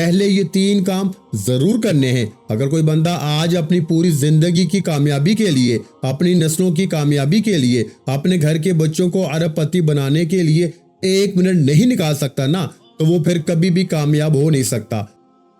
پہلے یہ 3 کام ضرور کرنے ہیں۔ اگر کوئی بندہ آج اپنی پوری زندگی کی کامیابی کے لیے، اپنی نسلوں کی کامیابی کے لیے، اپنے گھر کے بچوں کو ارب پتی بنانے کے لیے 1 منٹ نہیں نکال سکتا نا، تو وہ پھر کبھی بھی کامیاب ہو نہیں سکتا۔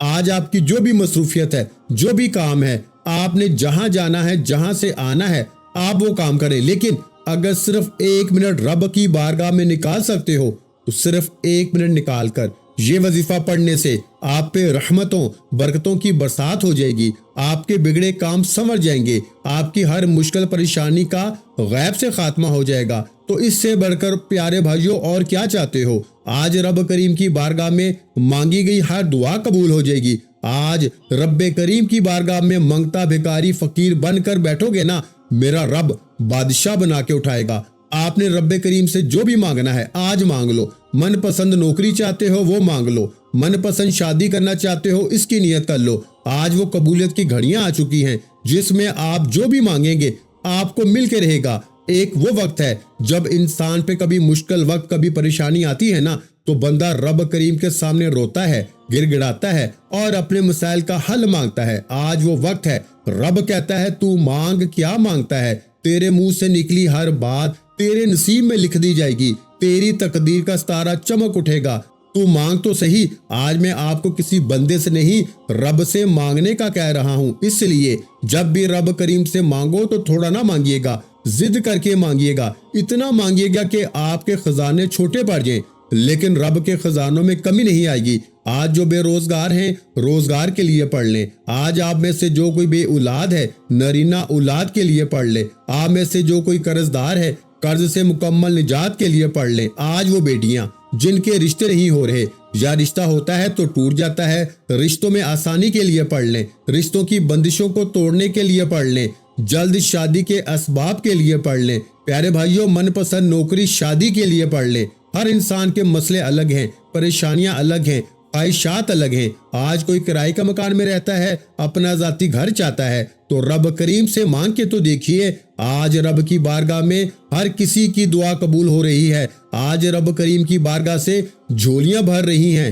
آج آپ کی جو بھی مصروفیت ہے، جو بھی کام ہے، آپ نے جہاں جانا ہے، جہاں سے آنا ہے، آپ وہ کام کریں، لیکن اگر صرف 1 منٹ رب کی بارگاہ میں نکال سکتے ہو تو صرف 1 منٹ نکال کر یہ وظیفہ پڑھنے سے آپ پہ رحمتوں برکتوں کی برسات ہو جائے گی، آپ کے بگڑے کام سنور جائیں گے، آپ کی ہر مشکل پریشانی کا غیب سے خاتمہ ہو جائے گا۔ تو اس سے بڑھ کر پیارے بھائیوں اور کیا چاہتے ہو؟ آج رب کریم کی بارگاہ میں مانگی گئی ہر دعا قبول ہو جائے گی۔ آج رب کریم کی بارگاہ میں منگتا بھکاری فقیر بن کر بیٹھو گے نا، میرا رب بادشاہ بنا کے اٹھائے گا۔ آپ نے رب کریم سے جو بھی مانگنا ہے آج مانگ لو۔ من پسند نوکری چاہتے ہو وہ مانگ لو، من پسند شادی کرنا چاہتے ہو اس کی نیت کر لو۔ آج وہ قبولیت کی گھڑیاں آ چکی ہیں جس میں آپ جو بھی مانگیں گے آپ کو مل کے رہے گا۔ ایک وہ وقت ہے جب انسان پہ کبھی مشکل وقت، کبھی پریشانی آتی ہے نا، تو بندہ رب کریم کے سامنے روتا ہے، گر گڑاتا ہے اور اپنے مسائل کا حل مانگتا ہے۔ آج وہ وقت ہے، رب کہتا ہے تو مانگ، کیا مانگتا ہے؟ تیرے منہ سے نکلی ہر بات تیرے نصیب میں لکھ دی جائے گی، تیری تقدیر کا ستارہ چمک اٹھے گا۔ تو مانگ تو صحیح۔ آج میں آپ کو کسی بندے سے نہیں، رب سے مانگنے کا کہہ رہا ہوں۔ اس لیے جب بھی رب کریم سے مانگو تو تھوڑا نہ مانگیے گا، ضد کر کے مانگیے گا، اتنا مانگیے گا کہ آپ کے خزانے چھوٹے پڑ جائیں، لیکن رب کے خزانوں میں کمی نہیں آئے گی۔ آج جو بے روزگار ہیں روزگار کے لیے پڑھ لیں۔ آج آپ میں سے جو کوئی بے اولاد ہے نرینہ اولاد کے لیے پڑھ لیں۔ آپ میں سے جو کوئی قرض دار ہے قرض سے مکمل نجات کے لیے پڑھ لیں۔ آج وہ بیٹیاں جن کے رشتے نہیں ہو رہے یا رشتہ ہوتا ہے تو ٹوٹ جاتا ہے، رشتوں میں آسانی کے لیے پڑھ لیں، رشتوں کی بندشوں کو توڑنے کے لیے پڑھ لیں، جلد شادی کے اسباب کے لیے پڑھ لیں۔ پیارے بھائیوں، من پسند نوکری شادی کے لیے پڑھ لیں۔ ہر انسان کے مسئلے الگ ہیں، پریشانیاں الگ ہیں، خواہشات الگ ہیں۔ آج کوئی کرائے کا مکان میں رہتا ہے، اپنا ذاتی گھر چاہتا ہے، تو رب کریم سے مانگ کے تو دیکھیے۔ آج رب کی بارگاہ میں ہر کسی کی دعا قبول ہو رہی ہے۔ آج رب کریم کی بارگاہ سے جھولیاں بھر رہی ہیں،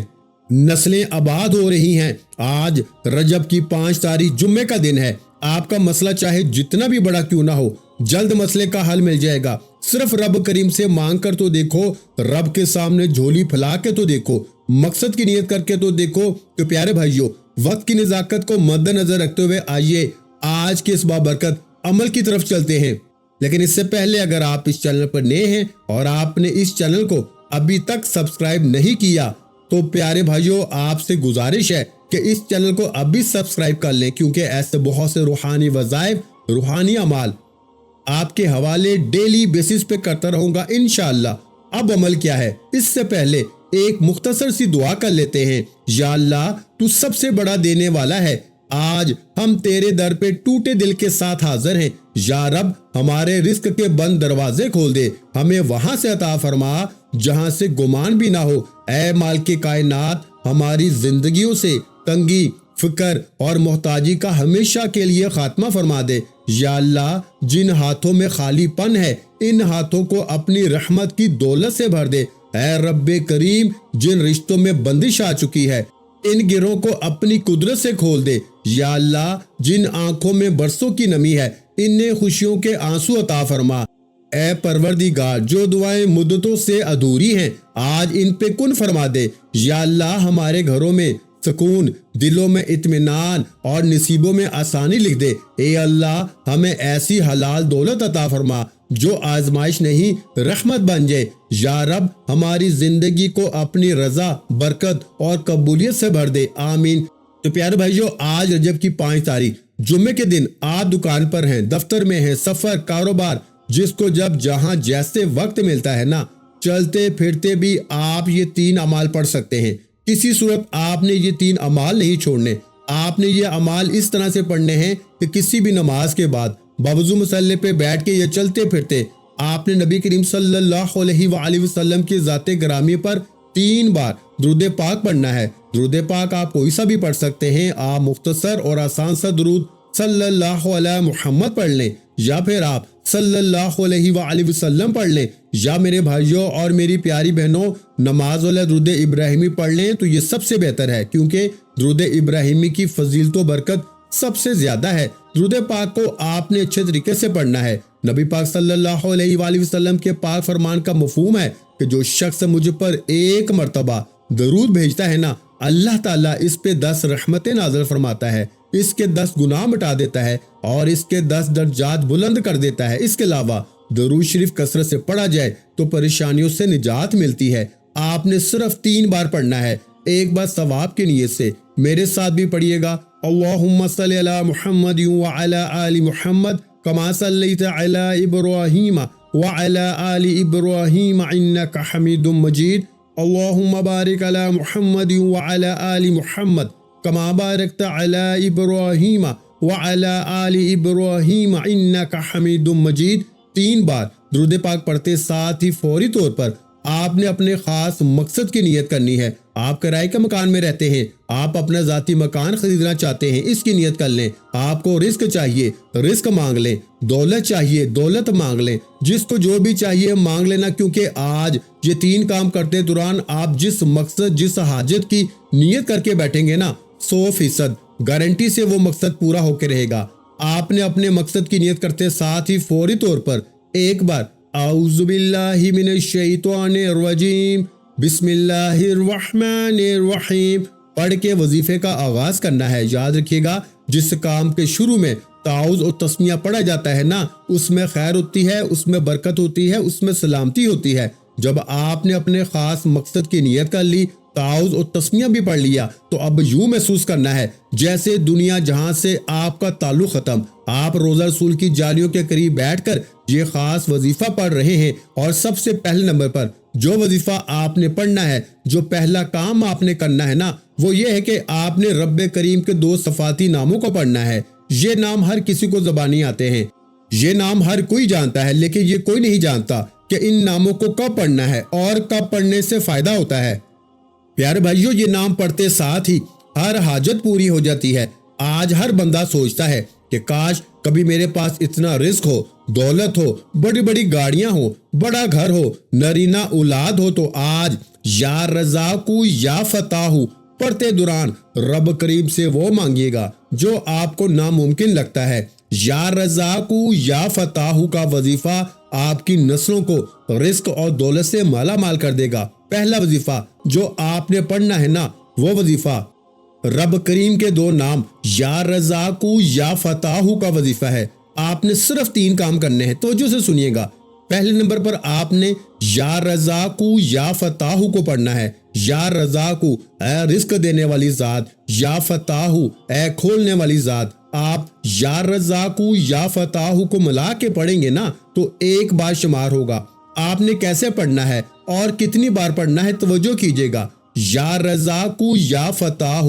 نسلیں آباد ہو رہی ہیں۔ آج رجب کی 5 تاریخ جمعے کا دن ہے۔ آپ کا مسئلہ چاہے جتنا بھی بڑا کیوں نہ ہو، جلد مسئلے کا حل مل جائے گا۔ صرف رب کریم سے مانگ کر تو دیکھو، رب کے سامنے جھولی پھیلا کے تو دیکھو، مقصد کی نیت کر کے تو دیکھو۔ تو پیارے بھائیوں، وقت کی نزاکت کو مد نظر رکھتے ہوئے آئیے آج کے اس بابرکت عمل کی طرف چلتے ہیں۔ لیکن اس سے پہلے اگر آپ اس چینل پر نئے ہیں اور آپ نے اس چینل کو ابھی تک سبسکرائب نہیں کیا تو پیارے بھائیوں آپ سے گزارش ہے کہ اس چینل کو ابھی سبسکرائب کر لیں، کیونکہ ایسے بہت سے روحانی وظائف، روحانی اعمال آپ کے حوالے ڈیلی بیسس پہ کرتا رہوں گا انشاءاللہ۔ اب عمل کیا ہے، اس سے پہلے ایک مختصر سی دعا کر لیتے ہیں۔ یا اللہ، تو سب سے بڑا دینے والا ہے، آج ہم تیرے در پہ ٹوٹے دل کے ساتھ حاضر ہیں۔ یا رب، ہمارے رزق کے بند دروازے کھول دے، ہمیں وہاں سے عطا فرما جہاں سے گمان بھی نہ ہو۔ اے مالک کائنات، ہماری زندگیوں سے تنگی، فکر اور محتاجی کا ہمیشہ کے لیے خاتمہ فرما دے۔ یا اللہ، جن ہاتھوں میں خالی پن ہے ان ہاتھوں کو اپنی رحمت کی دولت سے بھر دے۔ اے رب کریم، جن رشتوں میں بندش آ چکی ہے ان گروں کو اپنی قدرت سے کھول دے۔ یا اللہ، جن آنکھوں میں برسوں کی نمی ہے انہیں خوشیوں کے آنسو عطا فرما۔ اے پروردگار، جو دعائیں مدتوں سے ادھوری ہیں آج ان پہ کن فرما دے۔ یا اللہ، ہمارے گھروں میں سکون، دلوں میں اطمینان اور نصیبوں میں آسانی لکھ دے۔ اے اللہ، ہمیں ایسی حلال دولت عطا فرما جو آزمائش نہیں رحمت بن جائے۔ یا رب، ہماری زندگی کو اپنی رضا، برکت اور قبولیت سے بھر دے، آمین۔ تو پیارے بھائیوں، آج رجب کی 5 تاریخ جمعے کے دن آپ دکان پر ہیں، دفتر میں ہیں، سفر، کاروبار، جس کو جب جہاں جیسے وقت ملتا ہے نا، چلتے پھرتے بھی آپ یہ 3 اعمال پڑھ سکتے ہیں۔ کسی صورت آپ نے یہ 3 اعمال نہیں چھوڑنے۔ آپ نے یہ اعمال اس طرح سے پڑھنے ہیں کہ کسی بھی نماز کے بعد باوضو مصلی پہ بیٹھ کے یا چلتے پھرتے آپ نے نبی کریم صلی اللہ علیہ وآلہ وسلم کی ذات گرامی پر 3 بار درود پاک پڑھنا ہے۔ درود پاک آپ کوئی سا بھی پڑھ سکتے ہیں، آپ مختصر اور آسان سا درود صلی اللہ علیہ محمد پڑھ لیں، یا پھر آپ صلی اللہ علیہ وآلہ وسلم پڑھ لیں، یا میرے بھائیوں اور میری پیاری بہنوں نماز والا درود ابراہیمی پڑھ لیں تو یہ سب سے بہتر ہے، کیونکہ درود ابراہیمی کی فضیلت و برکت سب سے زیادہ ہے۔ درود پاک کو آپ نے اچھے طریقے سے پڑھنا ہے۔ نبی پاک صلی اللہ علیہ وآلہ وسلم کے پاک فرمان کا مفہوم ہے کہ جو شخص مجھ پر ایک مرتبہ درود بھیجتا ہے نا، اللہ تعالیٰ اس پہ 10 رحمتیں نازل فرماتا ہے، اس کے 10 گناہ مٹا دیتا ہے اور اس کے 10 درجات بلند کر دیتا ہے۔ اس کے علاوہ درود شریف کثرت سے پڑھا جائے تو پریشانیوں سے نجات ملتی ہے۔ آپ نے صرف 3 بار پڑھنا ہے، ایک بار ثواب کی نیت سے۔ میرے ساتھ بھی پڑھیے گا، اللہم صلی علی محمد وعلی آل محمد کما صلیت علی ابراہیم وعلی آل ابراہیم انک حمید مجید، اللہم بارک علی محمد وعلی آل محمد کما بارکت علی ابراہیم وعلی آل ابراہیم انک حمید مجید۔ 3 بار درود پاک پڑھتے ساتھ ہی فوری طور پر آپ نے اپنے خاص مقصد کی نیت کرنی ہے۔ آپ کرائے کے مکان میں رہتے ہیں، آپ اپنا ذاتی مکان خریدنا چاہتے ہیں، اس کی نیت کر لیں۔ آپ کو رزق چاہیے، رزق مانگ لیں۔ دولت چاہیے، دولت مانگ لیں۔ جس کو جو بھی چاہیے مانگ لینا، کیونکہ آج یہ 3 کام کرتے دوران آپ جس مقصد، جس حاجت کی نیت کر کے بیٹھیں گے نا، 100% گارنٹی سے وہ مقصد پورا ہو کے رہے گا۔ آپ نے اپنے مقصد کی نیت کرتے ساتھ ہی فوری طور پر ایک بار اعوذ باللہ من الشیطان الرجیم بسم اللہ الرحمن الرحیم پڑھ کے وظیفے کا آغاز کرنا ہے۔ یاد رکھیے گا، جس کام کے شروع میں تعوذ اور تسمیہ پڑھا جاتا ہے نا، اس میں خیر ہوتی ہے، اس میں برکت ہوتی ہے، اس میں سلامتی ہوتی ہے۔ جب آپ نے اپنے خاص مقصد کی نیت کر لی، تعوذ اور تسمیہ بھی پڑھ لیا، تو اب یوں محسوس کرنا ہے جیسے دنیا جہاں سے آپ کا تعلق ختم۔ آپ روضہ رسول کی جالیوں کے قریب بیٹھ کر یہ خاص وظیفہ پڑھ رہے ہیں، اور سب سے پہلے نمبر پر جو وظیفہ آپ نے پڑھنا ہے، جو پہلا کام آپ نے کرنا ہے نا، وہ یہ ہے کہ آپ نے رب کریم کے 2 صفاتی ناموں کو پڑھنا ہے۔ یہ نام ہر کسی کو زبانی آتے ہیں، یہ نام ہر کوئی جانتا ہے، لیکن یہ کوئی نہیں جانتا کہ ان ناموں کو کب پڑھنا ہے اور کب پڑھنے سے فائدہ ہوتا ہے۔ پیارے بھائیوں، یہ نام پڑھتے ساتھ ہی ہر حاجت پوری ہو جاتی ہے۔ آج ہر بندہ سوچتا ہے کہ کاش کبھی میرے پاس اتنا رزق ہو، دولت ہو، بڑی بڑی گاڑیاں ہو، بڑا گھر ہو، نرینہ اولاد ہو، تو آج یا رزاق یا فتاح پڑھتے دوران رب کریم سے وہ مانگیے گا جو آپ کو ناممکن لگتا ہے۔ یا رزاق یا فتاح کا وظیفہ آپ کی نسلوں کو رزق اور دولت سے مالا مال کر دے گا۔ پہلا وظیفہ جو آپ نے پڑھنا ہے نا، وہ وظیفہ رب کریم کے 2 نام یا رزاق یا فتاح کا وظیفہ ہے۔ آپ نے صرف 3 کام کرنے ہیں، توجہ سے سنیے گا۔ پہلے نمبر پر آپ نے یا رزاق یا فتاح کو پڑھنا ہے۔ یا رزاق اے رزق دینے والی ذات، یا فتاح اے کھولنے والی ذات۔ آپ یا رزاق یا فتاح کو ملا کے پڑھیں گے نا تو ایک بار شمار ہوگا۔ آپ نے کیسے پڑھنا ہے اور کتنی بار پڑھنا ہے، توجہ کیجیے گا۔ یا رزاق یا فتاح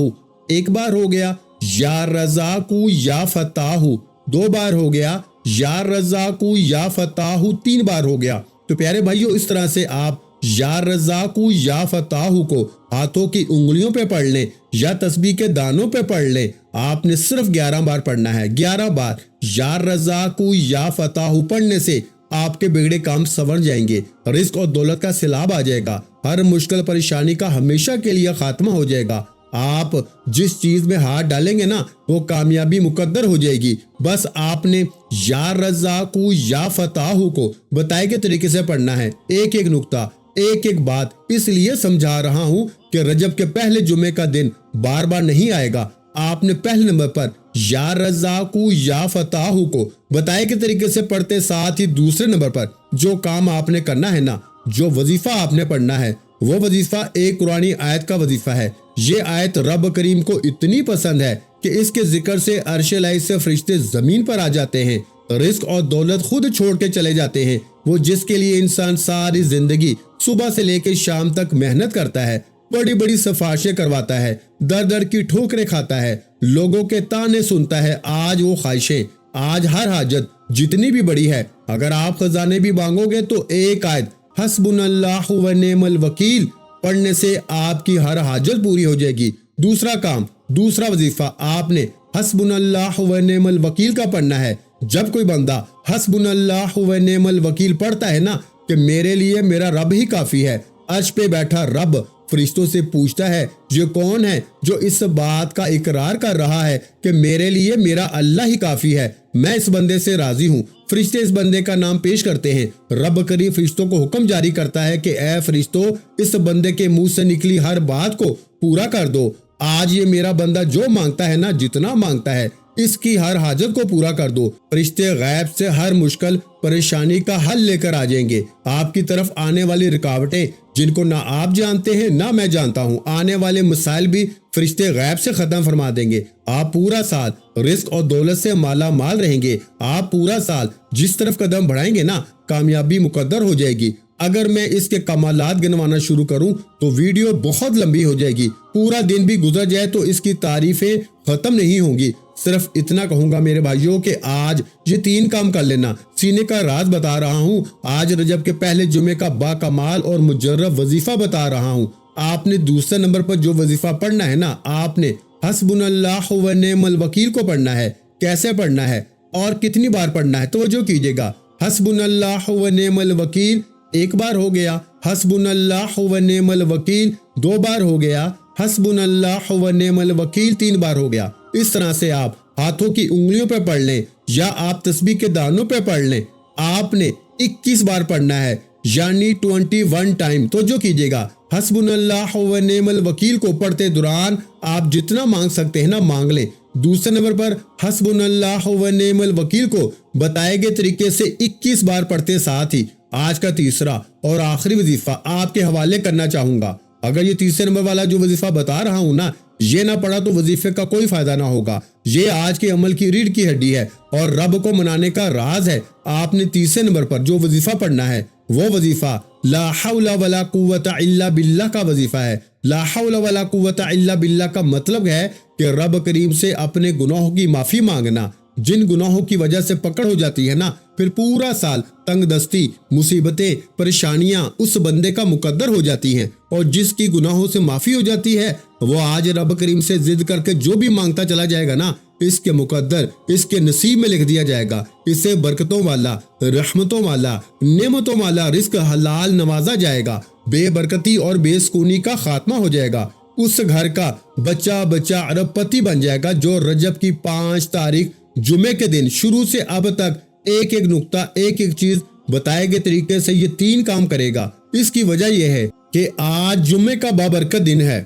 ایک بار ہو گیا، یا رزاق یا فتاح 2 بار ہو گیا، یا رزاق یا فتاح 3 بار ہو گیا۔ تو پیارے بھائیوں، اس طرح سے آپ یا رزاق یا فتاح کو ہاتھوں کی انگلیوں پہ پڑھ لیں یا تسبیح کے دانوں پہ پڑھ لیں۔ آپ نے صرف 11 بار پڑھنا ہے۔ 11 بار یا رزاق یا فتاح پڑھنے سے آپ کے بگڑے کام سنور جائیں گے، رزق اور دولت کا سیلاب آ جائے گا، ہر مشکل پریشانی کا ہمیشہ کے لیے خاتمہ ہو جائے گا۔ آپ جس چیز میں ہاتھ ڈالیں گے نا، وہ کامیابی مقدر ہو جائے گی۔ بس آپ نے یا رزاق یا فتاح کو بتائے گئے طریقے سے پڑھنا ہے۔ ایک ایک نقطہ، ایک ایک بات اس لیے سمجھا رہا ہوں کہ رجب کے پہلے جمعے کا دن بار بار نہیں آئے گا۔ آپ نے پہلے نمبر پر یا رزاق یا فتاح کو بتائے کے طریقے سے پڑھتے ساتھ ہی دوسرے نمبر پر جو کام آپ نے کرنا ہے نا، جو وظیفہ آپ نے پڑھنا ہے، وہ وظیفہ ایک قرآنی آیت کا وظیفہ ہے۔ یہ آیت رب کریم کو اتنی پسند ہے کہ اس کے ذکر سے عرش الہی سے فرشتے زمین پر آ جاتے ہیں، رزق اور دولت خود چھوڑ کے چلے جاتے ہیں۔ وہ جس کے لیے انسان ساری زندگی صبح سے لے کے شام تک محنت کرتا ہے، بڑی بڑی سفارشیں کرواتا ہے، در در کی ٹھوکریں کھاتا ہے، لوگوں کے تانے سنتا ہے، آج وہ خواہشیں، آج ہر حاجت جتنی بھی بڑی ہے، اگر آپ خزانے بھی مانگو گے تو ایک آیت حسبنا اللہ و نعم الوکیل پڑھنے سے آپ کی ہر حاجت پوری ہو جائے گی۔ دوسرا کام، دوسرا وظیفہ آپ نے حسبنا اللہ و نعم الوکیل کا پڑھنا ہے۔ جب کوئی بندہ حسبنا اللہ و نعم الوکیل پڑھتا ہے نا کہ میرے لیے میرا رب ہی کافی ہے۔ عرش پہ بیٹھا رب فرشتوں سے پوچھتا ہے یہ کون ہے جو اس بات کا اقرار کر رہا ہے کہ میرے لیے میرا اللہ ہی کافی ہے، میں اس بندے سے راضی ہوں۔ فرشتے اس بندے کا نام پیش کرتے ہیں۔ رب کریم فرشتوں کو حکم جاری کرتا ہے کہ اے فرشتوں، اس بندے کے منہ سے نکلی ہر بات کو پورا کر دو۔ آج یہ میرا بندہ جو مانگتا ہے نا، جتنا مانگتا ہے، اس کی ہر حاجت کو پورا کر دو۔ فرشتے غیب سے ہر مشکل پریشانی کا حل لے کر آ جائیں گے۔ آپ کی طرف آنے والی رکاوٹیں جن کو نہ آپ جانتے ہیں نہ میں جانتا ہوں، آنے والے مسائل بھی فرشتے غیب سے ختم فرما دیں گے۔ آپ پورا سال رزق اور دولت سے مالا مال رہیں گے۔ آپ پورا سال جس طرف قدم بڑھائیں گے نا، کامیابی مقدر ہو جائے گی۔ اگر میں اس کے کمالات گنوانا شروع کروں تو ویڈیو بہت لمبی ہو جائے گی، پورا دن بھی گزر جائے تو اس کی تعریفیں ختم نہیں ہوں گی۔ صرف اتنا کہوں گا میرے بھائیوں کہ آج یہ 3 کام کر لینا۔ سینے کا راز بتا رہا ہوں، آج رجب کے پہلے جمعے کا با کمال اور مجرب وظیفہ بتا رہا ہوں۔ آپ نے دوسرے نمبر پر جو وظیفہ پڑھنا ہے نا، آپ نے حسبنا اللہ و نعم الوکیل کو پڑھنا ہے۔ کیسے پڑھنا ہے اور کتنی بار پڑھنا ہے توجہ کیجئے گا۔ حسبنا اللہ و نعم الوکیل 1 بار ہو گیا، حسبنا اللہ و نعم الوکیل 2 بار ہو گیا، حسبنا اللہ و نعم الوکیل 3 بار ہو گیا۔ اس طرح سے آپ ہاتھوں کی انگلیوں پہ پڑھ لیں یا آپ تسبیح کے دانوں پہ پڑھ لیں۔ آپ نے 21 بار پڑھنا ہے، یعنی 21 ٹائم۔ توجہ کیجئے گا، حسبنا اللہ و نعم الوکیل کو پڑھتے دوران آپ جتنا مانگ سکتے ہیں نا مانگ لیں۔ دوسرے نمبر پر حسبنا اللہ و نعم الوکیل کو بتائے گئے طریقے سے 21 بار پڑھتے ساتھ ہی آج کا تیسرا اور آخری وظیفہ آپ کے حوالے کرنا چاہوں گا۔ اگر یہ تیسرے نمبر والا جو وظیفہ بتا رہا ہوں نا، یہ نہ پڑھا تو وظیفے کا کوئی فائدہ نہ ہوگا۔ یہ آج کے عمل کی ریڑھ کی ہڈی ہے اور رب کو منانے کا راز ہے۔ آپ نے تیسرے نمبر پر جو وظیفہ پڑھنا ہے وہ وظیفہ لا حول ولا قوت الا باللہ کا وظیفہ ہے۔ لا حول ولا قوت الا باللہ کا مطلب ہے کہ رب کریم سے اپنے گناہوں کی معافی مانگنا۔ جن گناہوں کی وجہ سے پکڑ ہو جاتی ہے نا، پھر پورا سال تنگ دستی، مصیبتیں، پریشانیاں اس بندے کا مقدر ہو جاتی ہیں، اور جس کی گناہوں سے معافی ہو جاتی ہے وہ آج رب کریم سے ضد کر کے جو بھی مانگتا چلا جائے گا نا، اس کے مقدر، اس کے نصیب میں لکھ دیا جائے گا۔ اسے برکتوں والا، رحمتوں والا، نعمتوں والا رزق حلال نوازا جائے گا۔ بے برکتی اور بے سکونی کا خاتمہ ہو جائے گا۔ اس گھر کا بچہ بچہ ارب پتی بن جائے گا جو رجب کی 5 تاریخ جمعے کے دن شروع سے اب تک ایک ایک نقطہ، ایک ایک چیز بتائے گئے طریقے سے یہ 3 کام کرے گا۔ اس کی وجہ یہ ہے کہ آج جمعے کا بابرکت دن ہے۔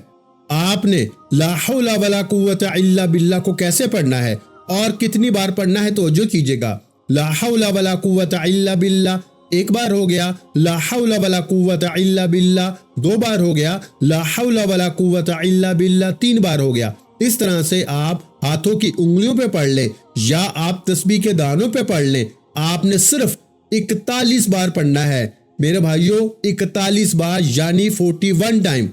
آپ نے لا حول ولا قوت الا باللہ کو کیسے پڑھنا ہے اور کتنی بار پڑھنا ہے توجہ کیجئے گا۔ لا حول ولا قوت الا باللہ 1 بار ہو گیا، لا حول ولا قوت الا باللہ 2 بار ہو گیا، لا حول ولا قوت الا باللہ 3 بار ہو گیا۔ اس طرح سے آپ ہاتھوں کی انگلیوں پہ پڑھ لیں یا آپ تسبیح کے دانوں پہ پڑھ لیں۔ آپ نے صرف 41 بار پڑھنا ہے میرے بھائیوں، 41 بار یعنی 41 ٹائم۔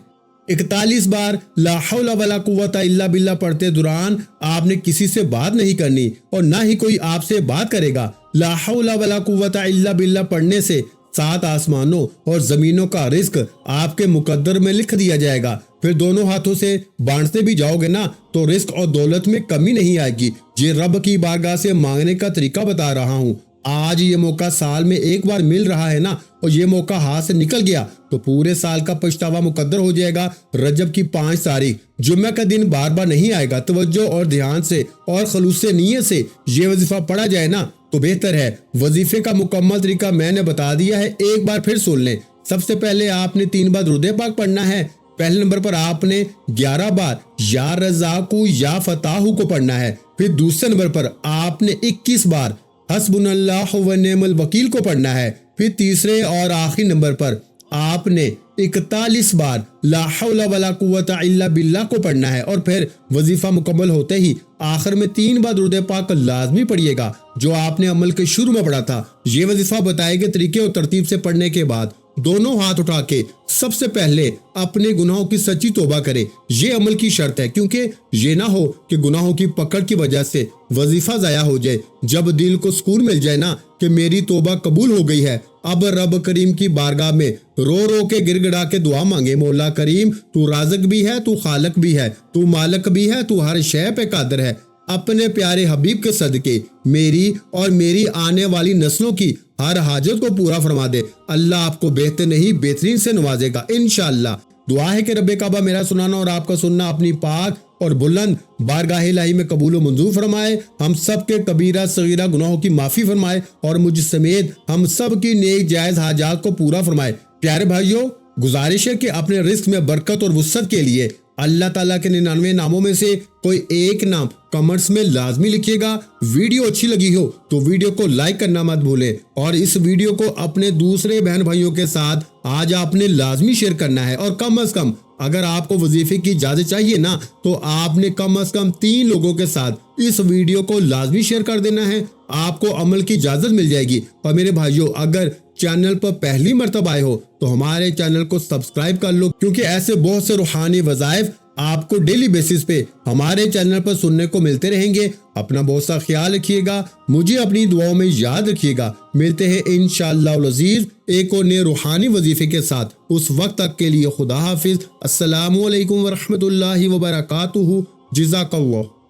41 بار لا حول ولا قوت الا باللہ پڑھتے دوران آپ نے کسی سے بات نہیں کرنی اور نہ ہی کوئی آپ سے بات کرے گا۔ لا حول ولا قوت الا باللہ پڑھنے سے 7 آسمانوں اور زمینوں کا رزق آپ کے مقدر میں لکھ دیا جائے گا۔ پھر دونوں ہاتھوں سے بانٹتے بھی جاؤ گے نا تو رزق اور دولت میں کمی نہیں آئے گی۔ یہ رب کی بارگاہ سے مانگنے کا طریقہ بتا رہا ہوں۔ آج یہ موقع سال میں 1 بار مل رہا ہے نا، اور یہ موقع ہاتھ سے نکل گیا تو پورے سال کا پچھتاوا مقدر ہو جائے گا۔ رجب کی 5 تاریخ جمعہ کا دن بار بار نہیں آئے گا۔ توجہ اور دھیان سے اور خلوص نیت سے یہ وظیفہ پڑھا جائے نا تو بہتر ہے۔ وظیفے کا مکمل طریقہ میں نے بتا دیا ہے، ایک بار پھر سن لیں۔ سب سے پہلے آپ نے 3 بار درود پاک پڑھنا ہے۔ پہلے نمبر پر آپ نے 11 بار یا رزاقو یا فتاحو کو پڑھنا ہے۔ پھر دوسرے نمبر پر آپ نے 21 بار حسبنا اللہ و نعم الوکیل کو پڑھنا ہے۔ پھر تیسرے اور آخری نمبر پر آپ نے 41 بار لا حول ولا قوت الا باللہ کو پڑھنا ہے، اور پھر وظیفہ مکمل ہوتے ہی آخر میں 3 بار درود پاک لازمی پڑھیے گا جو آپ نے عمل کے شروع میں پڑھا تھا۔ یہ وظیفہ بتائے گئے طریقے اور ترتیب سے پڑھنے کے بعد دونوں ہاتھ اٹھا کے سب سے پہلے اپنے گناہوں کی سچی توبہ کرے۔ یہ عمل کی شرط ہے، کیونکہ یہ نہ ہو کہ گناہوں کی پکڑ کی وجہ سے وظیفہ ضائع ہو جائے۔ جب دل کو سکون مل جائے نا کہ میری توبہ قبول ہو گئی ہے، اب رب کریم کی بارگاہ میں رو رو کے گر گڑا کے دعا مانگے، مولا کریم تو رازق بھی ہے، تو خالق بھی ہے، تو مالک بھی ہے، تو ہر شے پہ قادر ہے۔ اپنے پیارے حبیب کے صدقے میری اور میری آنے والی نسلوں کی ہر حاجت کو پورا فرما دے۔ اللہ آپ کو بہتر نہیں بہترین سے نوازے گا انشاءاللہ۔ دعا ہے کہ رب کعبہ میرا سنانا اور آپ کا سننا اپنی پاک اور بلند بارگاہ الہی میں قبول و منظور فرمائے، ہم سب کے کبیرہ صغیرہ گناہوں کی معافی فرمائے اور مجھ سمیت ہم سب کی نیک جائز حاجات کو پورا فرمائے۔ پیارے بھائیوں، گزارش ہے کہ اپنے رزق میں برکت اور وسعت کے لیے اللہ تعالیٰ کے 99 ناموں میں سے کوئی ایک نام کمنٹس میں لازمی لکھیے گا۔ ویڈیو اچھی لگی ہو تو ویڈیو کو لائک کرنا مت بھولیں اور اس ویڈیو کو اپنے دوسرے بہن بھائیوں کے ساتھ آج آپ نے لازمی شیئر کرنا ہے، اور کم از کم اگر آپ کو وظیفے کی اجازت چاہیے نا تو آپ نے کم از کم 3 لوگوں کے ساتھ اس ویڈیو کو لازمی شیئر کر دینا ہے، آپ کو عمل کی اجازت مل جائے گی۔ اور میرے بھائیوں، اگر چینل پر پہلی مرتبہ آئے ہو تو ہمارے چینل کو سبسکرائب کر لو، کیونکہ ایسے بہت سے روحانی وظائف آپ کو ڈیلی بیسس پہ ہمارے چینل پر سننے کو ملتے رہیں گے۔ اپنا بہت سا خیال رکھیے گا، مجھے اپنی دعاؤں میں یاد رکھیے گا۔ ملتے ہیں انشاءاللہ العزیز ایک اور نئے روحانی وظیفے کے ساتھ، اس وقت تک کے لیے خدا حافظ۔ السلام علیکم ورحمۃ اللہ وبرکاتہ۔ جزاک اللہ۔